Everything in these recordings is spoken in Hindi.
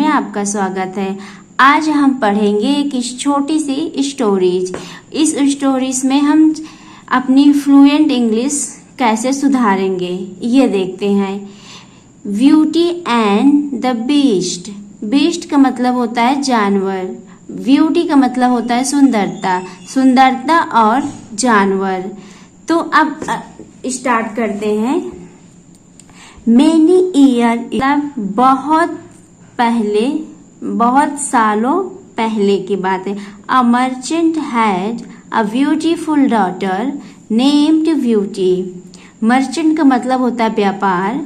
आपका स्वागत है। आज हम पढ़ेंगे एक छोटी सी स्टोरीज। इस स्टोरीज में हम अपनी फ्लुएंट इंग्लिश कैसे सुधारेंगे ये देखते हैं। Beauty and the beast. Beast का मतलब होता है जानवर, ब्यूटी का मतलब होता है सुंदरता, सुंदरता और जानवर। तो अब स्टार्ट करते हैं। मेनी ईयर, बहुत पहले, बहुत सालों पहले की बात है। A merchant had a beautiful daughter named beauty. Merchant का मतलब होता है व्यापार,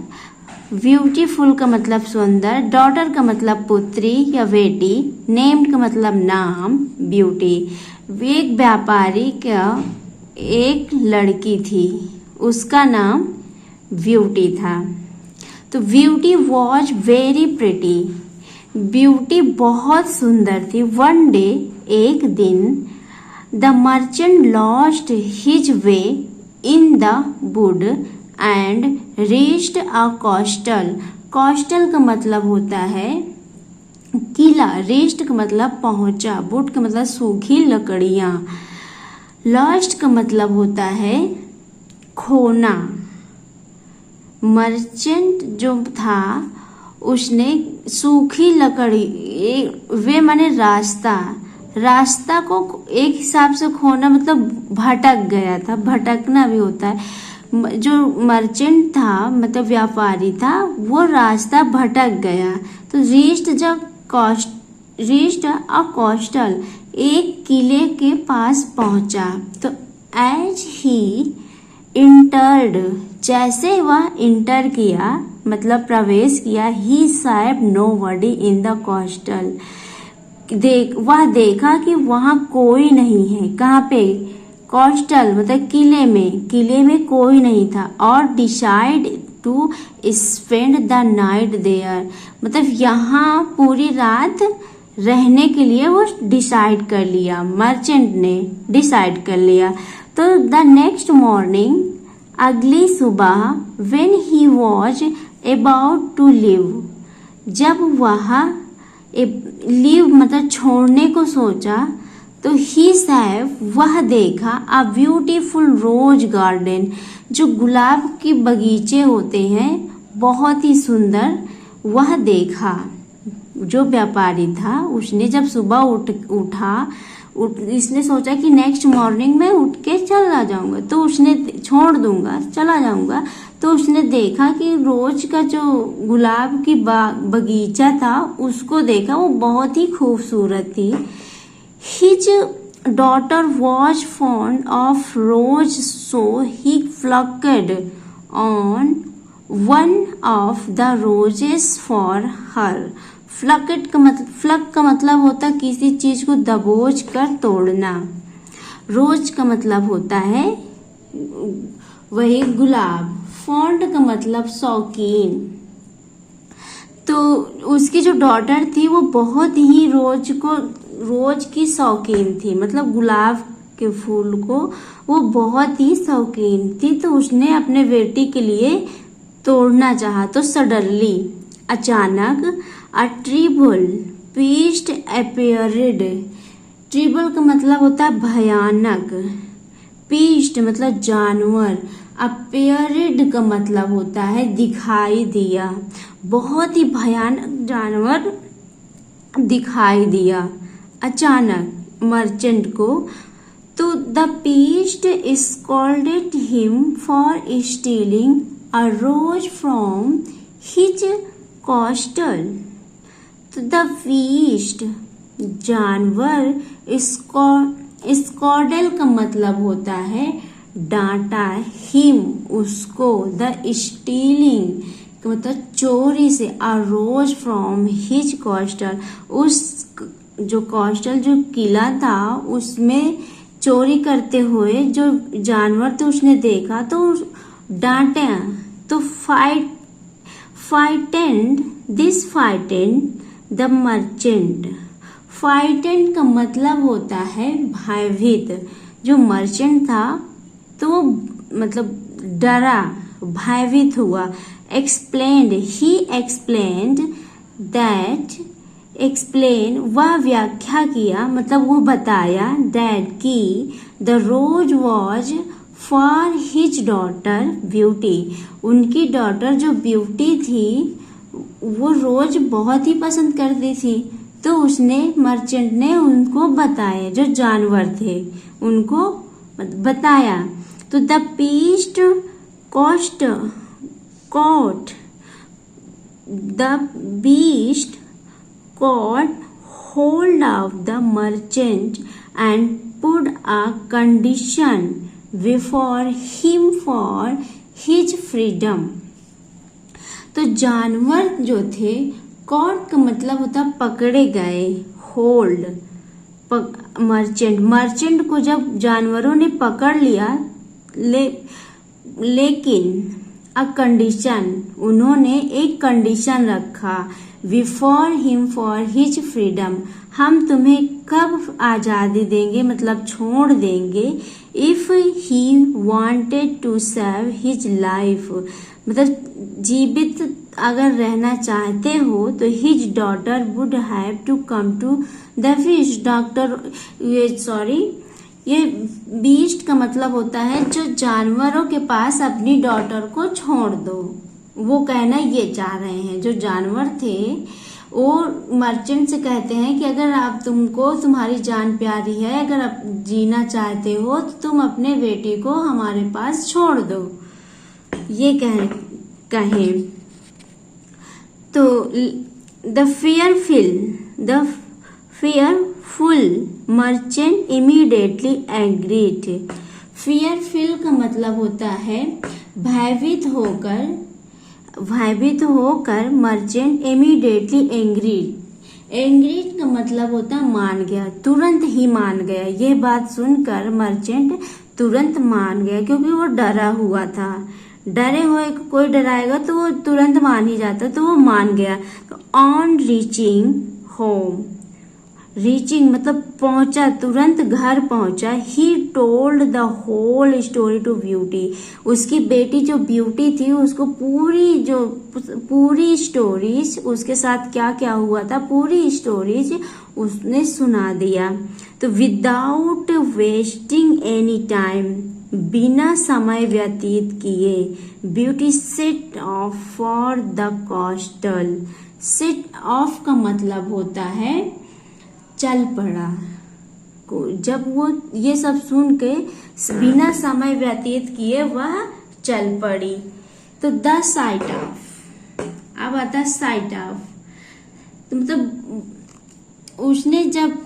ब्यूटीफुल का मतलब सुंदर, डॉटर का मतलब पुत्री या बेटी, नेम्ड का मतलब नाम, ब्यूटी। एक व्यापारी का एक लड़की थी, उसका नाम ब्यूटी था। तो Beauty was very pretty. Beauty बहुत सुंदर थी। वन डे, एक दिन, the merchant lost his way in the wood and reached a castle. Castle का मतलब होता है किला, रीच्ड का मतलब पहुंचा, वुड का मतलब सूखी लकड़ियां, लॉस्ट का मतलब होता है खोना। मर्चेंट जो था उसने सूखी लकड़ी, वे माने रास्ता, रास्ता को एक हिसाब से खोना मतलब भटक गया था, भटकना भी होता है। जो मर्चेंट था मतलब व्यापारी था, वो रास्ता भटक गया। तो रीच्ड अ कॉस्टल, एक किले के पास पहुंचा। तो एज ही इंटर्ड, जैसे वह इंटर किया मतलब प्रवेश किया, he sighed nobody in the castle. वह देखा कि वहां कोई नहीं है। कहाँ पे? कॉस्टल मतलब किले में कोई नहीं था। और decide to spend the night there, मतलब यहाँ पूरी रात रहने के लिए वो डिसाइड कर लिया, मर्चेंट ने डिसाइड कर लिया। तो द नेक्स्ट मॉर्निंग, अगली सुबह, when he was about to leave, जब वह लीव मतलब छोड़ने को सोचा, तो ही साहब वह देखा अ ब्यूटीफुल रोज गार्डन, जो गुलाब के बगीचे होते हैं बहुत ही सुंदर, वह देखा। जो व्यापारी था उसने जब सुबह उठा, इसने सोचा कि नेक्स्ट मॉर्निंग में उठ के चला जाऊंगा, तो उसने छोड़ दूंगा, चला जाऊंगा। तो उसने देखा कि रोज का जो गुलाब की बगीचा था उसको देखा, वो बहुत ही खूबसूरत थी। His daughter was fond of rose, so he plucked on one of the roses for her. Pluck का मतलब होता है किसी चीज को दबोच कर तोड़ना। रोज का मतलब होता है वही गुलाब। फॉन्ड का मतलब शौकीन। तो उसकी जो डॉटर थी वो बहुत ही रोज की शौकीन थी, मतलब गुलाब के फूल को वो बहुत ही शौकीन थी। तो उसने अपने बेटी के लिए तोड़ना चाहा। तो सडनली, अचानक, अ ट्रिबल बीस्ट अपीयर्ड। ट्रिबल का मतलब होता है भयानक, बीस्ट मतलब जानवर, अपीयर्ड का मतलब होता है दिखाई दिया। बहुत ही भयानक जानवर दिखाई दिया अचानक मर्चेंट को। तो the beast scolded him for stealing a rose from his castle. तो द बीस्ट जानवर, स्कॉडल का मतलब होता है डांटा, हिम उसको, द स्टीलिंग का मतलब चोरी से, अ रोज फ्रॉम हिज कॉस्टल, उस जो कॉस्टल जो किला था उसमें चोरी करते हुए जो जानवर थे उसने देखा तो डांटे। तो frightened द मर्चेंट। फ्राइटेंड का मतलब होता है भयभीत। जो मर्चेंट था तो वो मतलब डरा, भयभीत हुआ। ही explained that एक्सप्लेन वह व्याख्या किया, मतलब वो बताया, दैट कि the rose was for his daughter Beauty, उनकी डॉटर जो ब्यूटी थी वो रोज बहुत ही पसंद करती थी। तो उसने मर्चेंट ने उनको बताया, जो जानवर थे उनको बताया। तो the beast caught the beast caught hold of the merchant and put a condition before him for his freedom। तो जानवर जो थे, कॉट का मतलब होता पकड़े गए, होल्ड मर्चेंट को जब जानवरों ने पकड़ लिया, लेकिन अ कंडीशन, उन्होंने एक कंडीशन रखा, before him for his freedom, हम तुम्हें कब आज़ादी देंगे, मतलब छोड़ देंगे, if he wanted to save his life, मतलब जीवित अगर रहना चाहते हो तो his daughter would have to come to the feast. ये बीस्ट का मतलब होता है जो जानवरों के पास अपनी डॉटर को छोड़ दो, वो कहना ये चाह रहे हैं। जो जानवर थे वो मर्चेंट से कहते हैं कि अगर आप तुमको तुम्हारी जान प्यारी है, अगर आप जीना चाहते हो तो तुम अपने बेटी को हमारे पास छोड़ दो, ये कहें। तो the fearful merchant immediately agreed। fearful का मतलब होता है भयभीत होकर मर्चेंट immediately agreed का मतलब होता है मान गया, तुरंत ही मान गया। ये बात सुनकर मर्चेंट तुरंत मान गया, क्योंकि वो डरा हुआ था। डरे हुए को कोई डराएगा तो वो तुरंत मान ही जाता, तो वो मान गया। तो ऑन रीचिंग होम, रीचिंग मतलब पहुंचा, तुरंत घर पहुंचा। He told the whole story to Beauty, उसकी बेटी जो ब्यूटी थी उसको पूरी स्टोरीज, उसके साथ क्या क्या हुआ था पूरी स्टोरीज उसने सुना दिया। तो विदाउट वेस्टिंग एनी टाइम, बिना समय व्यतीत किए, Beauty set off for the castle. Set off का मतलब होता है चल पड़ा। जब वो ये सब सुन के बिना समय व्यतीत किए वह चल पड़ी। तो द साइट ऑफ, अब आता साइट ऑफ, तो मतलब उसने जब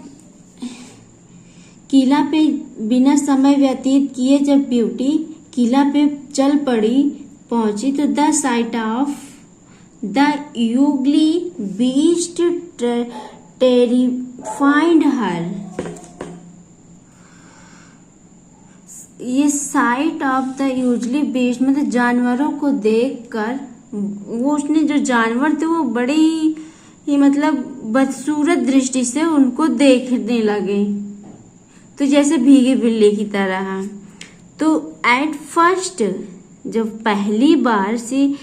किला पे बिना समय व्यतीत किए जब ब्यूटी किला पे चल पड़ी, पहुंची, तो the site of the ugly beast terrified her। ये site of the usually beast मतलब जानवरों को देखकर, वो उसने जो जानवर थे वो बड़े ही मतलब बदसूरत दृष्टि से उनको देखने लगे, तो जैसे भीगी बिल्ली की तरह। तो एट फर्स्ट, जब पहली बार she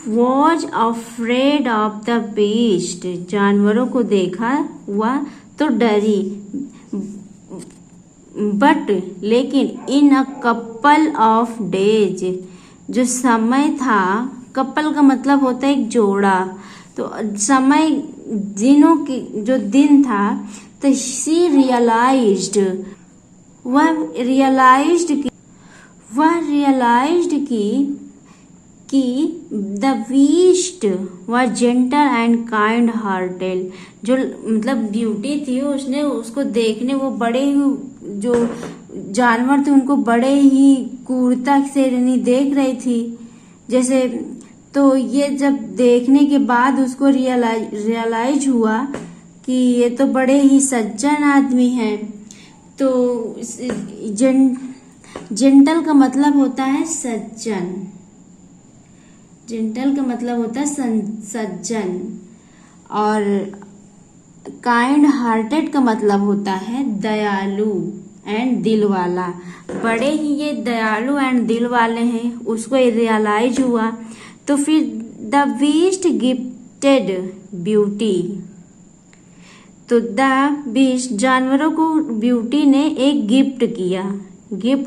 was afraid of the beast, जानवरों को देखा हुआ तो डरी। बट लेकिन in a couple of days, जो समय था, कपल का मतलब होता है एक जोड़ा, तो समय दिनों की जो दिन था, तो शी रियलाइज्ड, वह रियलाइज्ड कि द बीस्ट वह जेंटल एंड काइंड हार्टेड, जो मतलब ब्यूटी थी उसने उसको देखने, वो बड़े ही जो जानवर थे उनको बड़े ही क्रूरता से नहीं देख रही थी जैसे। तो ये जब देखने के बाद उसको रियलाइज हुआ कि ये तो बड़े ही सज्जन आदमी हैं। तो जेंटल का मतलब होता है सज्जन, जेंटल का मतलब होता है सज्जन, और काइंड हार्टेड का मतलब होता है दयालु एंड दिल वाला। बड़े ही ये दयालु एंड दिल वाले हैं, उसको रियलाइज हुआ। तो फिर द बीस्ट गिफ्टेड ब्यूटी, तो द बीस्ट जानवरों को ब्यूटी ने एक गिफ्ट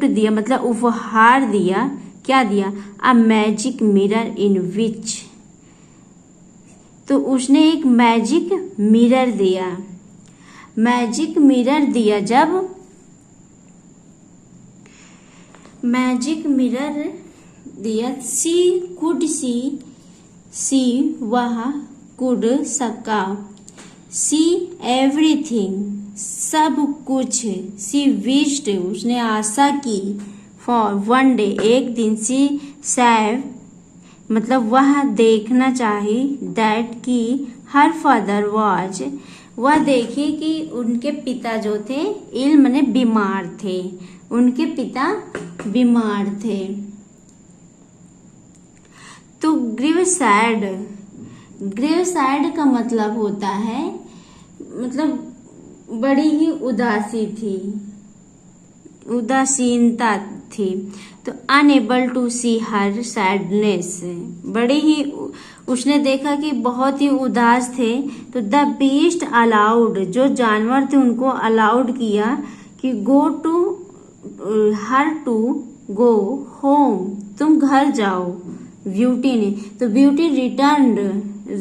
दिया मतलब उपहार दिया। क्या दिया? अ मैजिक मिरर इन विच, तो उसने एक मैजिक मिरर दिया। मैजिक मिरर दिया जब मैजिक मिरर दिया सी कुड सी वह कुड सका सी एवरीथिंग सब कुछ सी विश्ड उसने आशा की फॉर वन डे एक दिन सी सैव मतलब वह देखना चाहे दैट की हर फादर वाज वह देखे कि उनके पिता जो थे इल माने बीमार थे, उनके पिता बीमार थे। तो ग्रीव सैड का मतलब होता है मतलब बड़ी ही उदासीनता थी। तो unable to see her sadness बड़ी ही उसने देखा कि बहुत ही उदास थे। तो द बीस्ट अलाउड जो जानवर थे उनको अलाउड किया कि go to her to go home तुम घर जाओ ब्यूटी ने। तो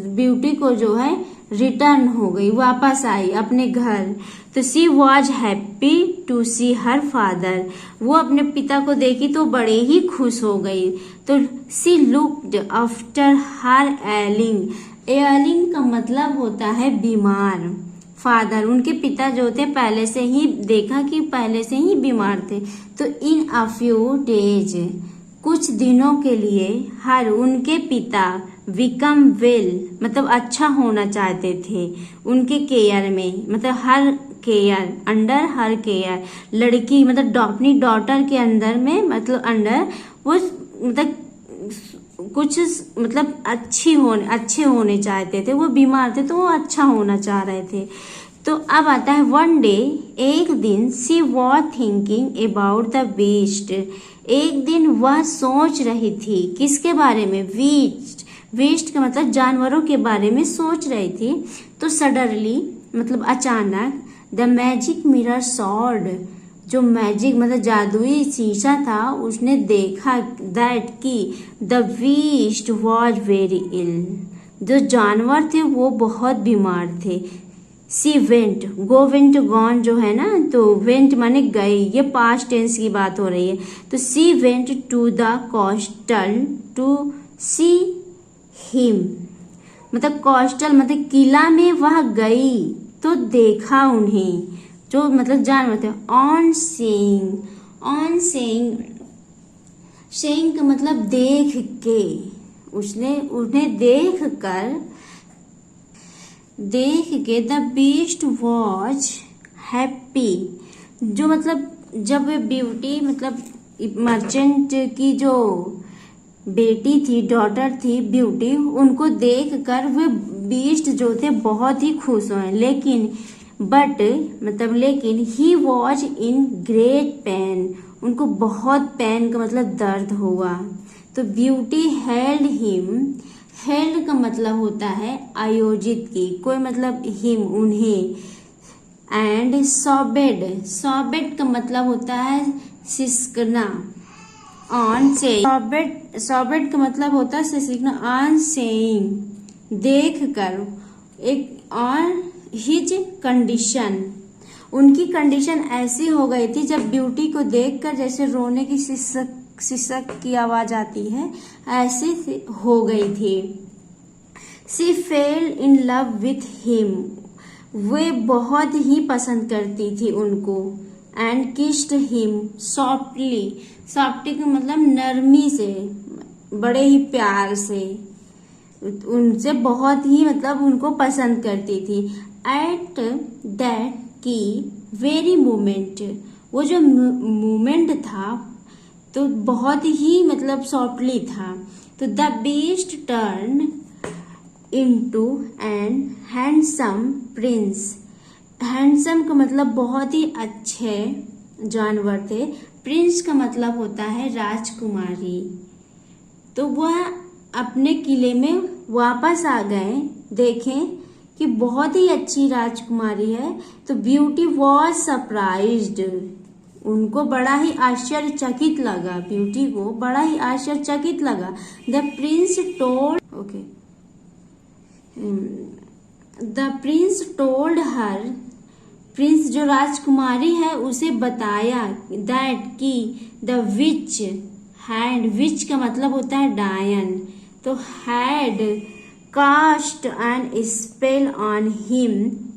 ब्यूटी को जो है रिटर्न हो गई, वापस आई अपने घर। तो she was happy to see her father वो अपने पिता को देखी तो बड़े ही खुश हो गई। तो सी लुक्ड आफ्टर हर एलिंग का मतलब होता है बीमार। फादर उनके पिता जो थे पहले से ही देखा कि पहले से ही बीमार थे। तो इन अ फ्यू डेज कुछ दिनों के लिए हर उनके पिता बिकम वेल मतलब अच्छा होना चाहते थे उनके केयर में मतलब अंडर हर केयर लड़की मतलब अपनी डॉटर के अंदर में मतलब अंडर वो मतलब कुछ मतलब अच्छे होने चाहते थे। वो बीमार थे तो वो अच्छा होना चाह रहे थे। तो अब आता है वन डे एक दिन she was thinking about the beast एक दिन वह सोच रही थी किसके बारे में? बीस्ट का मतलब जानवरों के बारे में सोच रही थी। तो सडनली मतलब अचानक द मैजिक मिरर सॉड जो मैजिक मतलब जादुई शीशा था उसने देखा दैट की द बीस्ट वॉज वेरी इल जो जानवर थे वो बहुत बीमार थे। सी वेंट गॉन जो है ना तो वेंट माने गई, ये पास्ट टेंस की बात हो रही है। तो she went to the castle to see him मतलब कॉस्टल मतलब किला में वह गई तो देखा उन्हें जो मतलब जानवर थे। ऑन सेइंग का मतलब देख के उसने उन्हें देख के द बीस्ट वॉज हैप्पी जो मतलब जब ब्यूटी मतलब मर्चेंट की जो बेटी थी डॉटर थी ब्यूटी उनको देखकर वे बीस्ट जो थे बहुत ही खुश हुए। लेकिन he was in great pen उनको बहुत पेन का मतलब दर्द हुआ। तो ब्यूटी हेल्ड का मतलब होता है आयोजित की कोई मतलब हिम उन्हें। एंड सॉबेड का मतलब होता है सिसकना। ऑन से सॉबेड का मतलब होता है सिसकना। ऑन सेइंग देख कर एक ऑन हिज कंडीशन उनकी कंडीशन ऐसी हो गई थी जब ब्यूटी को देखकर जैसे रोने की सिसक की आवाज आती है ऐसे हो गई थी। She fell in love with him वे बहुत ही पसंद करती थी उनको। एंड किस्ड हिम सॉफ्टली का मतलब नरमी से बड़े ही प्यार से उनसे बहुत ही मतलब उनको पसंद करती थी। एट दैट की वेरी मोमेंट वो जो मोमेंट था तो बहुत ही मतलब सॉफ्टली था। तो the beast turn into an handsome prince. Handsome का मतलब बहुत ही अच्छे जानवर थे। प्रिंस का मतलब होता है राजकुमारी। तो वह अपने किले में वापस आ गए। देखें कि बहुत ही अच्छी राजकुमारी है, तो ब्यूटी वॉज सरप्राइज्ड, उनको बड़ा ही आश्चर्यचकित लगा, ब्यूटी को बड़ा ही आश्चर्यचकित लगा। The Prince told her, Prince जो राजकुमारी है उसे बताया दैट कि द विच हैड, विच का मतलब होता है डायन, तो had cast an spell on him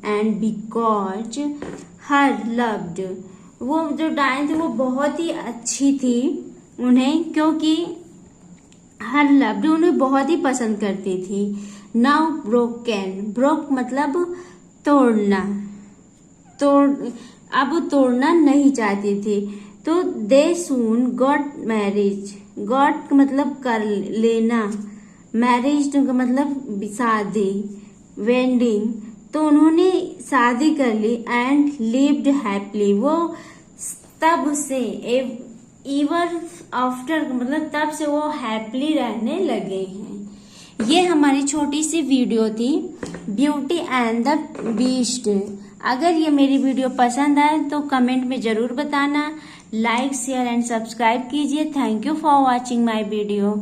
and because her loved, वो जो डायन थी वो बहुत ही अच्छी थी उन्हें, क्योंकि हर लव्ड, उन्हें बहुत ही पसंद करती थी। नाउ ब्रोकन, ब्रोक मतलब तोड़ना, अब तोड़ना नहीं चाहती थी, तो दे सून गॉट मैरिज, गॉट मतलब कर लेना, मैरिज का मतलब शादी, वेडिंग, तो उन्होंने शादी कर ली। एंड लिव्ड हैप्पीली, वो तब से एवर आफ्टर मतलब तब से वो हैप्पीली रहने लगे हैं। ये हमारी छोटी सी वीडियो थी ब्यूटी एंड द बीस्ट। अगर ये मेरी वीडियो पसंद आए तो कमेंट में जरूर बताना, लाइक शेयर एंड सब्सक्राइब कीजिए। Thank you for watching my video.